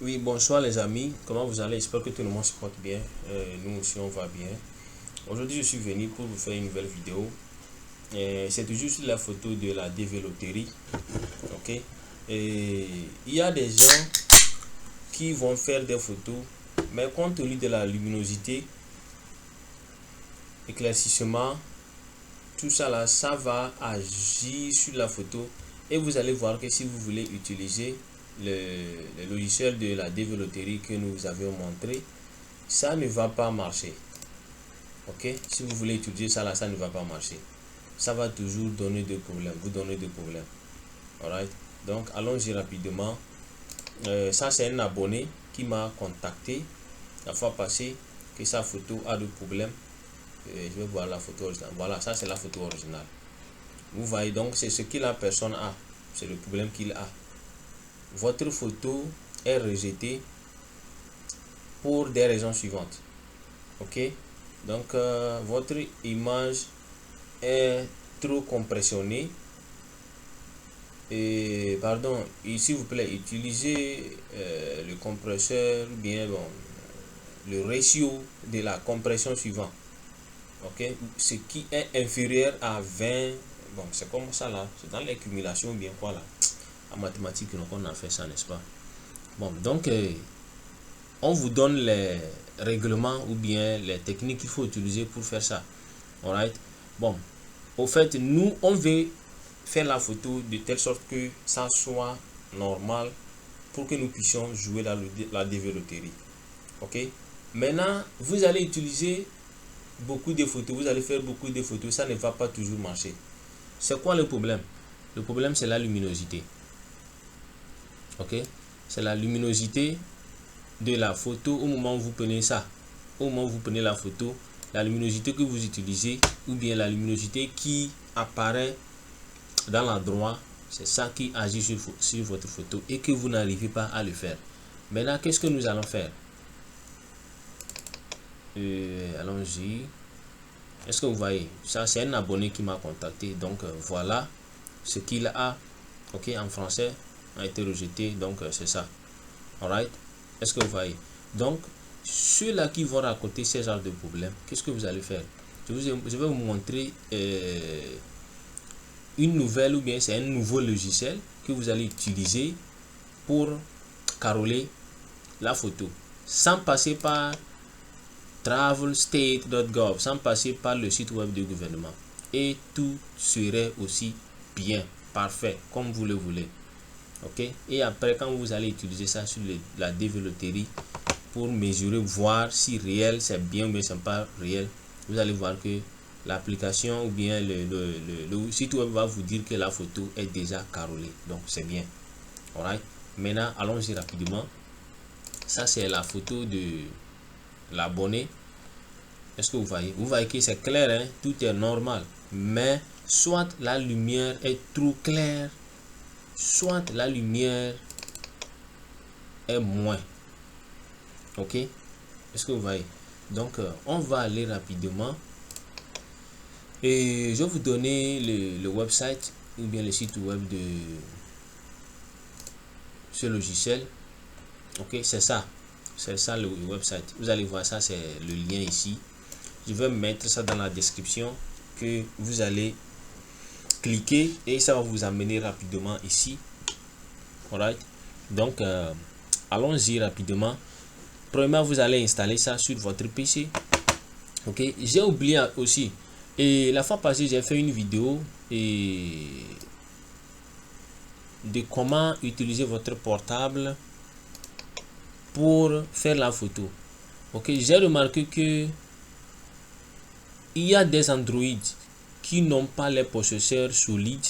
Oui, bonsoir les amis, comment vous allez? J'espère que tout le monde se porte bien. Nous aussi on va bien. Aujourd'hui je suis venu pour vous faire une nouvelle vidéo. C'est toujours sur la photo de la développerie. Ok. Et il y a des gens qui vont faire des photos, mais compte tenu de la luminosité, éclaircissement, tout ça là, ça va agir sur la photo. Et vous allez voir que si vous voulez utiliser le logiciel de la développerie que nous vous avions montré, ça ne va pas marcher. Ok, si vous voulez utiliser ça là, ça ne va pas marcher. Ça va toujours donner des problèmes, vous donner des problèmes. Alright, donc allons-y rapidement. Ça c'est un abonné qui m'a contacté la fois passée que sa photo a des problèmes. Je vais voir la photo originale. Voilà, ça c'est la photo originale. Vous voyez donc, c'est ce que la personne a, c'est le problème qu'il a. Votre photo est rejetée pour des raisons suivantes. Ok, donc votre image est trop compressionnée. Et pardon, s'il vous plaît, utilisez le compresseur ou bien bon, le ratio de la compression suivant. Ok, ce qui est inférieur à 20. Bon, c'est comme ça là, c'est dans l'accumulation ou bien quoi là, en mathématiques donc on a fait ça, n'est-ce pas? Bon, donc on vous donne les règlements ou bien les techniques qu'il faut utiliser pour faire ça. Alright. Bon, au fait, nous on veut faire la photo de telle sorte que ça soit normal pour que nous puissions jouer la développerie. Ok. Maintenant, vous allez utiliser beaucoup de photos, vous allez faire beaucoup de photos, ça ne va pas toujours marcher. C'est quoi le problème? Le problème c'est la luminosité. Ok, c'est la luminosité de la photo au moment où vous prenez ça. Au moment où vous prenez la photo, la luminosité que vous utilisez ou bien la luminosité qui apparaît dans l'endroit, c'est ça qui agit sur votre photo et que vous n'arrivez pas à le faire. Maintenant, qu'est-ce que nous allons faire? Allons-y. Est-ce que vous voyez? Ça, c'est un abonné qui m'a contacté. Donc, voilà ce qu'il a. Ok, en français, a été rejeté. Donc, c'est ça. Alright? Est-ce que vous voyez? Donc, ceux-là qui vont raconter ces genres de problèmes, qu'est-ce que vous allez faire? Je vais vous montrer une nouvelle ou bien c'est un nouveau logiciel que vous allez utiliser pour caroler la photo sans passer par travelstate.gov, sans passer par le site web du gouvernement, et tout serait aussi bien, parfait, comme vous le voulez. Ok, et après quand vous allez utiliser ça sur la développerie pour mesurer, voir si réel c'est bien ou bien c'est pas réel, vous allez voir que l'application ou bien le site web va vous dire que la photo est déjà carolée, donc c'est bien. Alright, maintenant allons-y rapidement. Ça c'est la photo de l'abonné. Est-ce que vous voyez? Vous voyez que c'est clair, hein? Tout est normal, mais soit la lumière est trop claire, soit la lumière est moins. Ok, est-ce que vous voyez? Donc on va aller rapidement et je vais vous donner le website ou bien le site web de ce logiciel. Ok, c'est ça le website. Vous allez voir ça, c'est le lien ici. Je vais mettre ça dans la description que vous allez cliquer et ça va vous amener rapidement ici. Alright, donc allons-y rapidement. Premièrement, vous allez installer ça sur votre PC. Ok, j'ai oublié aussi, et la fois passée j'ai fait une vidéo de comment utiliser votre portable pour faire la photo. Ok, j'ai remarqué que il y a des Android qui n'ont pas les processeurs solides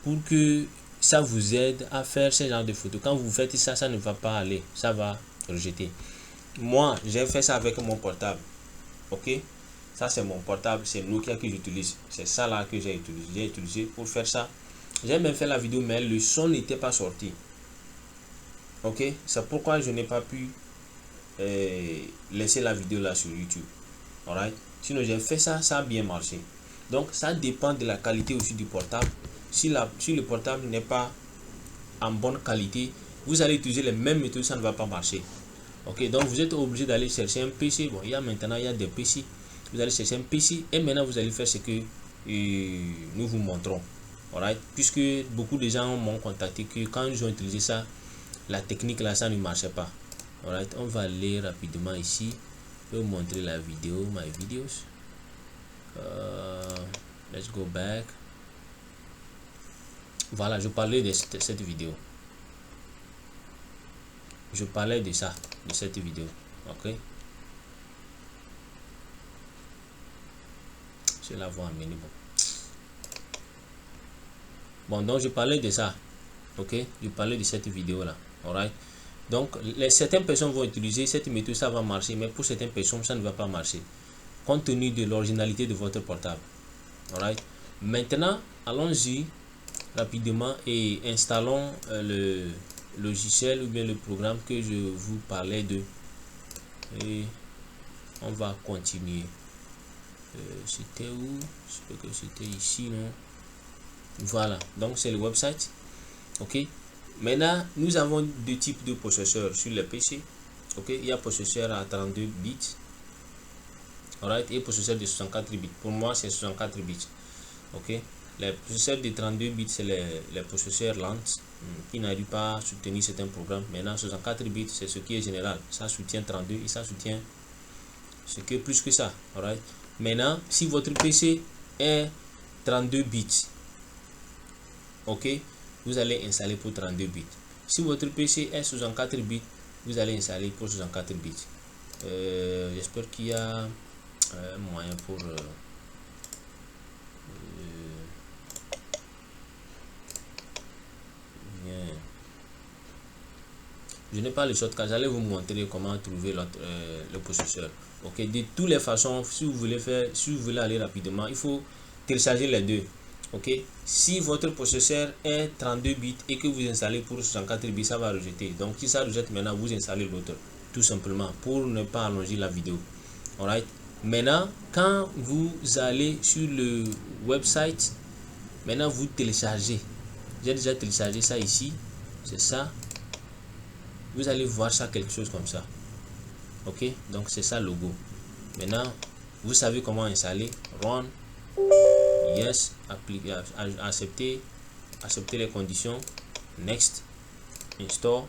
pour que ça vous aide à faire ce genre de photos. Quand vous faites ça, ça ne va pas aller, ça va rejeter. Moi, j'ai fait ça avec mon portable. Ok, ça c'est mon portable, c'est Nokia que j'utilise. C'est ça là que j'ai utilisé pour faire ça. J'ai même fait la vidéo, mais le son n'était pas sorti. Ok, c'est pourquoi je n'ai pas pu laisser la vidéo là sur YouTube. Alright, sinon j'ai fait ça, ça a bien marché. Donc ça dépend de la qualité aussi du portable. Si le portable n'est pas en bonne qualité, vous allez utiliser les mêmes méthodes, ça ne va pas marcher. Ok, donc vous êtes obligé d'aller chercher un PC. Bon, il y a des PC. Vous allez chercher un PC et maintenant vous allez faire ce que nous vous montrons. Alright, puisque beaucoup de gens m'ont contacté que quand ils ont utilisé ça, la technique là, ça ne marchait pas. Alright, on va aller rapidement ici. Je vais vous montrer la vidéo, my videos. Let's go back. Voilà, je parlais de cette vidéo. Je parlais de ça, de cette vidéo. Ok. Je la vois en menu. Bon, donc je parlais de ça. Ok. Je parlais de cette vidéo là. Alright. Donc, certaines personnes vont utiliser cette méthode, ça va marcher, mais pour certaines personnes, ça ne va pas marcher. Compte tenu de l'originalité de votre portable. Alright. Maintenant, allons-y rapidement et installons le logiciel ou bien le programme que je vous parlais de. Et on va continuer. C'était où? Je sais que c'était ici, non? Voilà, donc c'est le website. Ok. Maintenant, nous avons deux types de processeurs sur le PC. Ok, il y a processeur à 32 bits. Alright, et processeur de 64 bits. Pour moi, c'est 64 bits. Ok, les processeurs de 32 bits, c'est les processeurs lents qui n'arrivent pas à soutenir certains programmes. Maintenant, 64 bits, c'est ce qui est général. Ça soutient 32 et ça soutient ce qui est plus que ça. Alright. Maintenant, si votre PC est 32 bits, ok, vous allez installer pour 32 bits. Si votre PC est 64 bits, vous allez installer pour 64 bits. J'espère qu'il y a un moyen pour je n'ai pas le shortcut, j'allais vous montrer comment trouver le processeur. Ok, de toutes les façons, si vous voulez aller rapidement, il faut télécharger les deux. Ok, si votre processeur est 32 bits et que vous installez pour 64 bits, ça va rejeter. Donc si ça rejette, maintenant vous installez l'autre, tout simplement, pour ne pas allonger la vidéo. Alright. Maintenant, quand vous allez sur le website, maintenant vous téléchargez. J'ai déjà téléchargé ça ici, c'est ça. Vous allez voir ça quelque chose comme ça. Ok, donc c'est ça le logo. Maintenant, vous savez comment installer. Run, yes, appliquer, accepter les conditions, next, install,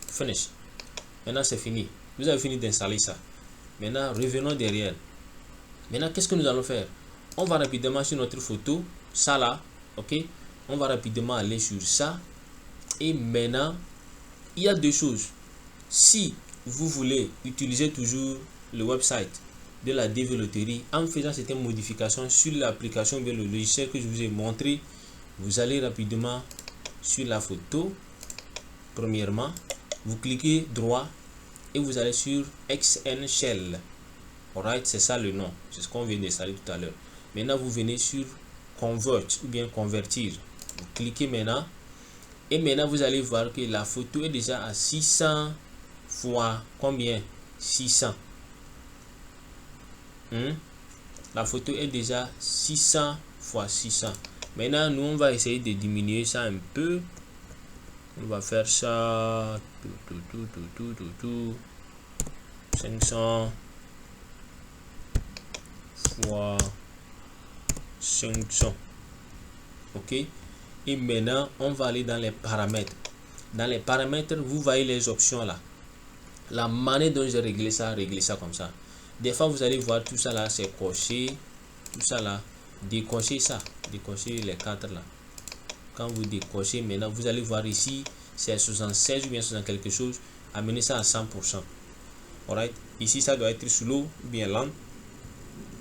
finish. Maintenant c'est fini. Vous avez fini d'installer ça. Maintenant revenons derrière. Maintenant qu'est-ce que nous allons faire? On va rapidement sur notre photo, ça là, ok. On va rapidement aller sur ça. Et maintenant, il y a deux choses. Si vous voulez utiliser toujours le website de la développerie en faisant certaines modifications sur l'application ou le logiciel que je vous ai montré, vous allez rapidement sur la photo. Premièrement, vous cliquez droit et vous allez sur XN Shell. Alright, c'est ça le nom. C'est ce qu'on vient d'installer tout à l'heure. Maintenant, vous venez sur Convert ou bien convertir. Vous cliquez maintenant. Et maintenant, vous allez voir que la photo est déjà à 600 fois combien? 600. La photo est déjà 600 fois 600. Maintenant, nous, on va essayer de diminuer ça un peu. On va faire ça. 500 fois 500. Ok. Et maintenant, on va aller dans les paramètres. Dans les paramètres, vous voyez les options là. La manière dont j'ai réglé ça comme ça. Des fois, vous allez voir tout ça là, c'est coché. Tout ça là, décocher ça. Décocher les quatre là. Quand vous décochez, maintenant, vous allez voir ici, c'est 76 ou bien 60 quelque chose. Amenez ça à 100%. Alright. Ici, ça doit être slow ou bien lent.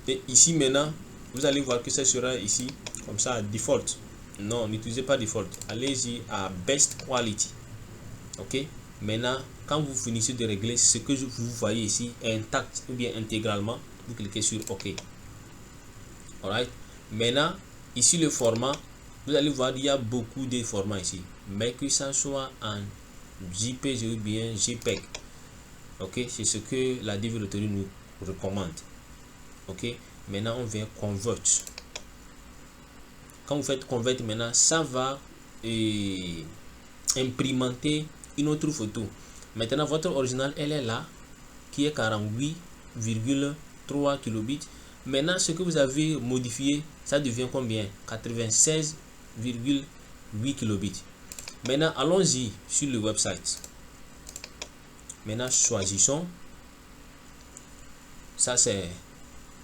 Et ici, maintenant, vous allez voir que ça sera ici, comme ça, default. Non, n'utilisez pas default. Allez-y à best quality. Ok. Maintenant, quand vous finissez de régler ce que vous voyez ici intact ou bien intégralement, vous cliquez sur OK. Alright. Maintenant, ici le format, vous allez voir il y a beaucoup de formats ici, mais que ça soit en JPG ou bien JPEG. Ok, c'est ce que la développerie nous recommande. Ok. Maintenant, on vient convert. Quand vous faites convert, maintenant ça va imprimenter une autre photo. Maintenant, votre original, elle est là, qui est 48,3 kilobits. Maintenant, ce que vous avez modifié, ça devient combien? 96,8 kilobits. Maintenant, allons-y sur le website. Maintenant, choisissons. Ça, c'est,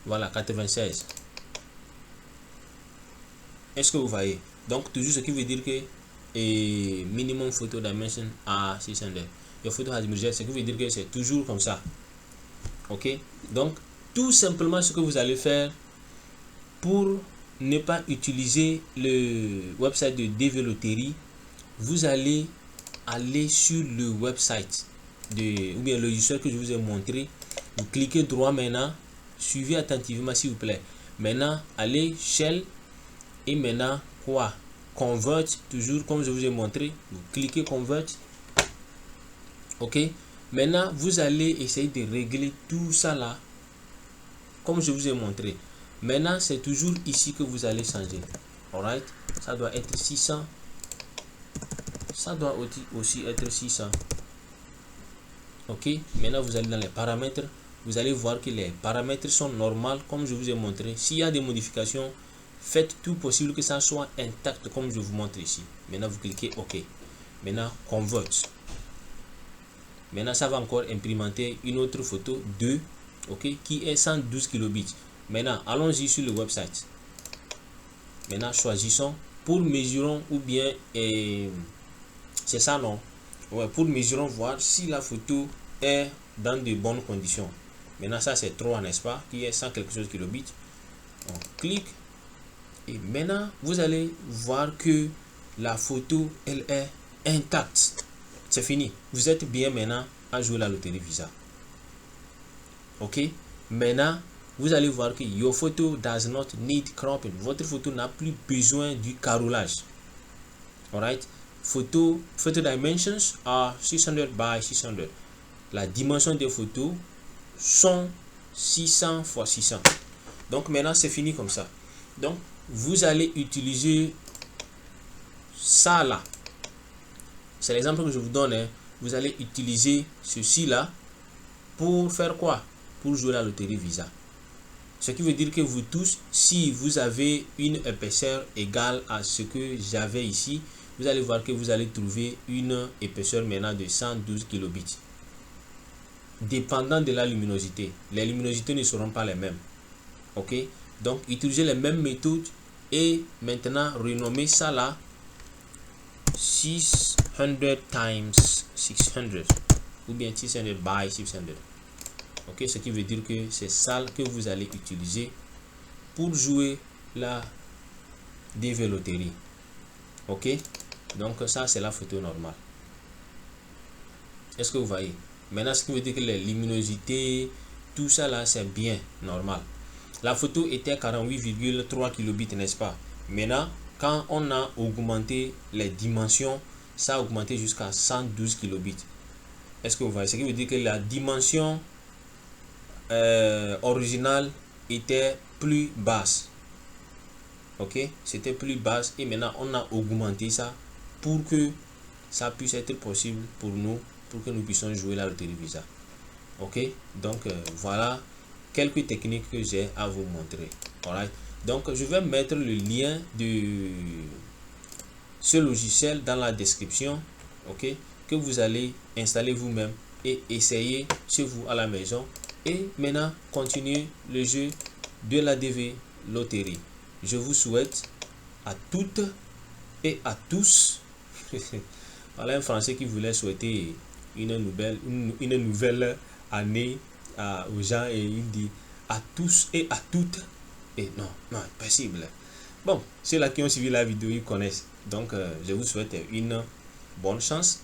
voilà, 96. Est-ce que vous voyez? Donc, toujours ce qui veut dire que minimum photo dimension à 600. Your photo has been rejected, ce qui veut dire que c'est toujours comme ça. Ok? Donc, tout simplement ce que vous allez faire pour ne pas utiliser le website de Develoterie, vous allez aller sur le website ou bien le logiciel que je vous ai montré. Vous cliquez droit maintenant, suivez attentivement s'il vous plaît. Maintenant, allez Shell et maintenant quoi? Convert, toujours comme je vous ai montré. Vous cliquez Convert. Ok? Maintenant, vous allez essayer de régler tout ça là, comme je vous ai montré. Maintenant, c'est toujours ici que vous allez changer. Alright? Ça doit être 600. Ça doit aussi être 600. Ok? Maintenant, vous allez dans les paramètres. Vous allez voir que les paramètres sont normaux, comme je vous ai montré. S'il y a des modifications, faites tout possible que ça soit intact, comme je vous montre ici. Maintenant, vous cliquez OK. Maintenant, Convert. Maintenant, ça va encore implémenter une autre photo 2, ok, qui est 112 kilobits. Maintenant, allons-y sur le website. Maintenant, choisissons pour mesurons ou bien c'est ça non? Ouais, pour mesurons voir si la photo est dans de bonnes conditions. Maintenant, ça c'est 3, n'est-ce pas? Qui est 100 quelque chose kilobits. On clique et maintenant vous allez voir que la photo elle est intacte. C'est fini. Vous êtes bien maintenant à jouer la loterie Visa. Ok. Maintenant, vous allez voir que your photo does not need cropping. Votre photo n'a plus besoin du carrelage. Alright. Photo dimensions are 600 by 600. La dimension des photos sont 600 x 600. Donc maintenant c'est fini comme ça. Donc vous allez utiliser ça là. C'est l'exemple que je vous donne. Vous allez utiliser ceci là pour faire quoi? Pour jouer la loterie Visa. Ce qui veut dire que vous tous, si vous avez une épaisseur égale à ce que j'avais ici, vous allez voir que vous allez trouver une épaisseur maintenant de 112 kilobits. Dépendant de la luminosité, les luminosités ne seront pas les mêmes. Ok? Donc utilisez les mêmes méthodes et maintenant renommez ça là 600 times 600 ou bien 600 by 600. Ok, ce qui veut dire que c'est ça que vous allez utiliser pour jouer la Develoterie. Ok, donc ça c'est la photo normale. Est-ce que vous voyez? Maintenant, ce qui veut dire que les luminosités, tout ça là c'est bien normal. La photo était 48,3 kilobits, n'est-ce pas? Maintenant, quand on a augmenté les dimensions, ça a augmenté jusqu'à 112 kilobits. Est-ce que vous voyez? Ce qui veut dire que la dimension originale était plus basse. Ok, c'était plus basse et maintenant on a augmenté ça pour que ça puisse être possible pour nous, pour que nous puissions jouer la loterie Visa. Ok, donc voilà quelques techniques que j'ai à vous montrer. Alright. Donc je vais mettre le lien de ce logiciel dans la description, ok, que vous allez installer vous-même et essayer chez vous à la maison. Et maintenant, continuez le jeu de la Develoterie. Je vous souhaite à toutes et à tous. Voilà un Français qui voulait souhaiter une nouvelle année aux gens et il dit à tous et à toutes. Et non, impossible. Bon, ceux-là qui ont suivi la vidéo, ils connaissent. Donc, je vous souhaite une bonne chance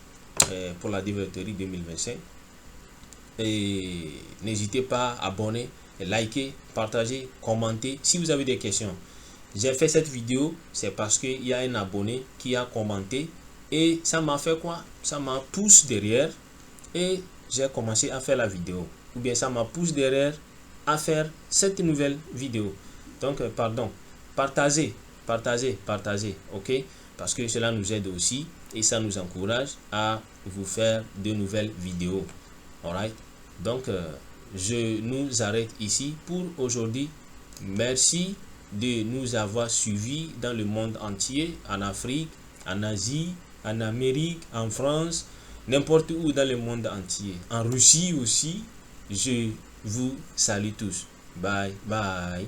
pour la Develoterie 2025. Et n'hésitez pas à abonner, liker, partager, commenter si vous avez des questions. J'ai fait cette vidéo, c'est parce qu'il y a un abonné qui a commenté et ça m'a fait quoi? Ça m'a poussé derrière et j'ai commencé à faire la vidéo. Ou bien ça m'a poussé derrière à faire cette nouvelle vidéo. Donc, pardon, partagez, ok? Parce que cela nous aide aussi et ça nous encourage à vous faire de nouvelles vidéos. Alright, donc je nous arrête ici pour aujourd'hui. Merci de nous avoir suivis dans le monde entier, en Afrique, en Asie, en Amérique, en France, n'importe où dans le monde entier, en Russie aussi. Je vous salue tous. Bye bye.